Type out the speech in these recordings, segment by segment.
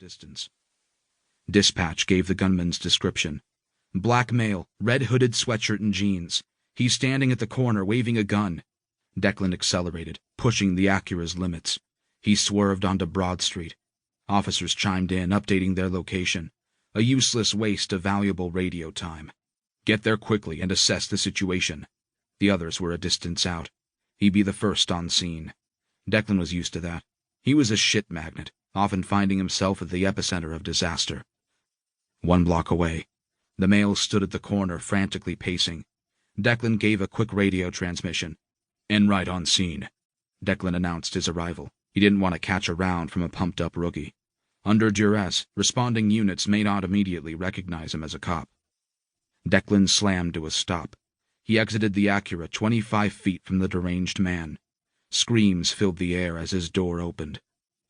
distance. Dispatch gave the gunman's description. Black male, red hooded sweatshirt and jeans. He's standing at the corner waving a gun. Declan accelerated, pushing the Acura's limits. He swerved onto Broad Street. Officers chimed in, updating their location. A useless waste of valuable radio time. Get there quickly and assess the situation. The others were a distance out. He'd be the first on scene. Declan was used to that. He was a shit magnet, often finding himself at the epicenter of disaster. 1 block away. The male stood at the corner, frantically pacing. Declan gave a quick radio transmission. Enright on scene. Declan announced his arrival. He didn't want to catch a round from a pumped-up rookie. Under duress, responding units may not immediately recognize him as a cop. Declan slammed to a stop. He exited the Acura 25 feet from the deranged man. Screams filled the air as his door opened.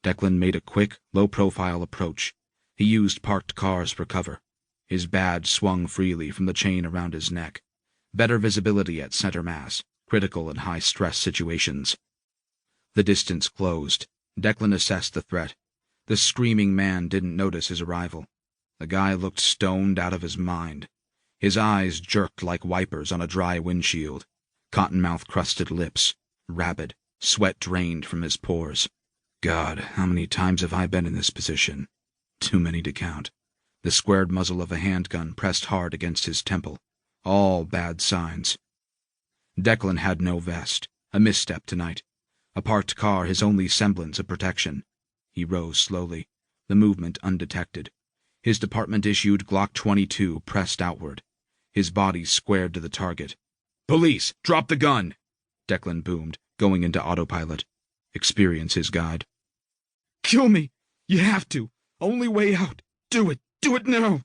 Declan made a quick, low-profile approach. He used parked cars for cover. His badge swung freely from the chain around his neck. Better visibility at center mass, critical in high-stress situations. The distance closed. Declan assessed the threat. The screaming man didn't notice his arrival. The guy looked stoned out of his mind. His eyes jerked like wipers on a dry windshield. Cottonmouth-crusted lips. Rabid. Sweat drained from his pores. God, how many times have I been in this position? Too many to count. The squared muzzle of a handgun pressed hard against his temple. All bad signs. Declan had no vest. A misstep tonight. A parked car his only semblance of protection. He rose slowly, the movement undetected. His department-issued Glock 22 pressed outward. His body squared to the target. "Police, drop the gun!" Declan boomed, going into autopilot. Experience his guide. "Kill me! You have to! Only way out! Do it! Do it now!"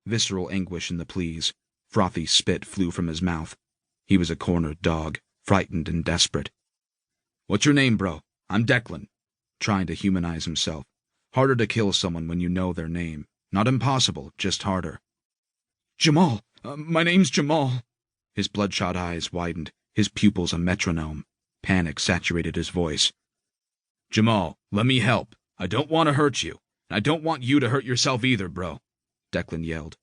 Visceral anguish in the pleas. Frothy spit flew from his mouth. He was a cornered dog, frightened and desperate. "What's your name, bro? I'm Declan." Trying to humanize himself. Harder to kill someone when you know their name. Not impossible, just harder. "Jamal. My name's Jamal." His bloodshot eyes widened, his pupils a metronome. Panic saturated his voice. "Jamal, let me help. I don't want to hurt you. And I don't want you to hurt yourself either, bro," Declan yelled.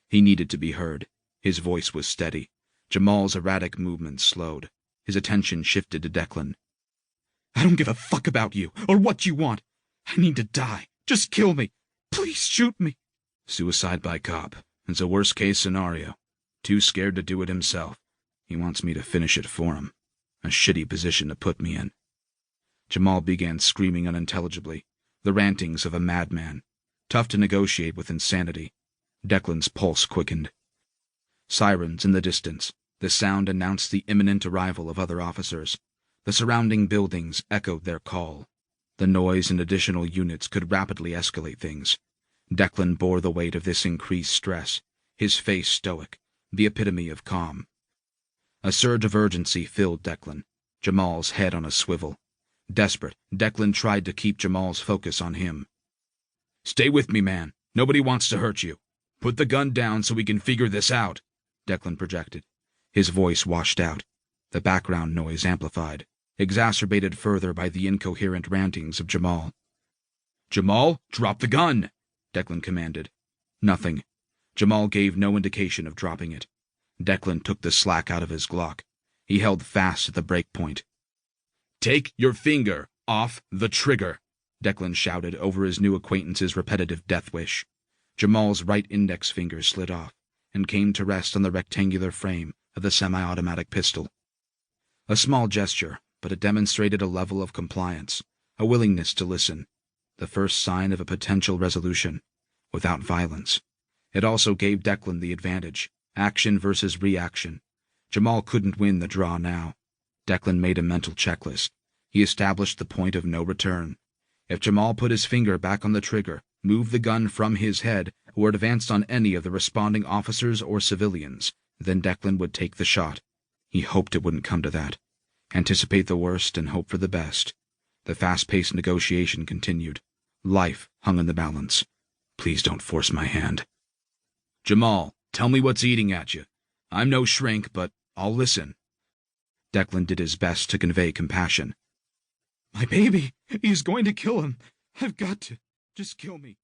He needed to be heard. His voice was steady. Jamal's erratic movements slowed. His attention shifted to Declan. "I don't give a fuck about you, or what you want. I need to die. Just kill me. Please shoot me." Suicide by cop. It's a worst-case scenario. Too scared to do it himself. He wants me to finish it for him. A shitty position to put me in. Jamal began screaming unintelligibly, the rantings of a madman. Tough to negotiate with insanity. Declan's pulse quickened. Sirens in the distance. The sound announced the imminent arrival of other officers. The surrounding buildings echoed their call. The noise and additional units could rapidly escalate things. Declan bore the weight of this increased stress, his face stoic, the epitome of calm. A surge of urgency filled Declan, Jamal's head on a swivel. Desperate, Declan tried to keep Jamal's focus on him. "Stay with me, man. Nobody wants to hurt you. Put the gun down so we can figure this out," Declan projected. His voice washed out. The background noise amplified, exacerbated further by the incoherent rantings of Jamal. "Jamal, drop the gun!" Declan commanded. Nothing. Jamal gave no indication of dropping it. Declan took the slack out of his Glock. He held fast at the break point. "Take your finger off the trigger," Declan shouted over his new acquaintance's repetitive death wish. Jamal's right index finger slid off and came to rest on the rectangular frame of the semi-automatic pistol. A small gesture, but it demonstrated a level of compliance, a willingness to listen, the first sign of a potential resolution, without violence. It also gave Declan the advantage, action versus reaction. Jamal couldn't win the draw now. Declan made a mental checklist. He established the point of no return. If Jamal put his finger back on the trigger, moved the gun from his head, or advanced on any of the responding officers or civilians, then Declan would take the shot. He hoped it wouldn't come to that. Anticipate the worst and hope for the best. The fast-paced negotiation continued. Life hung in the balance. Please don't force my hand. "Jamal, tell me what's eating at you. I'm no shrink, but I'll listen." Declan did his best to convey compassion. "My baby! He's going to kill him. I've got to. Just kill me."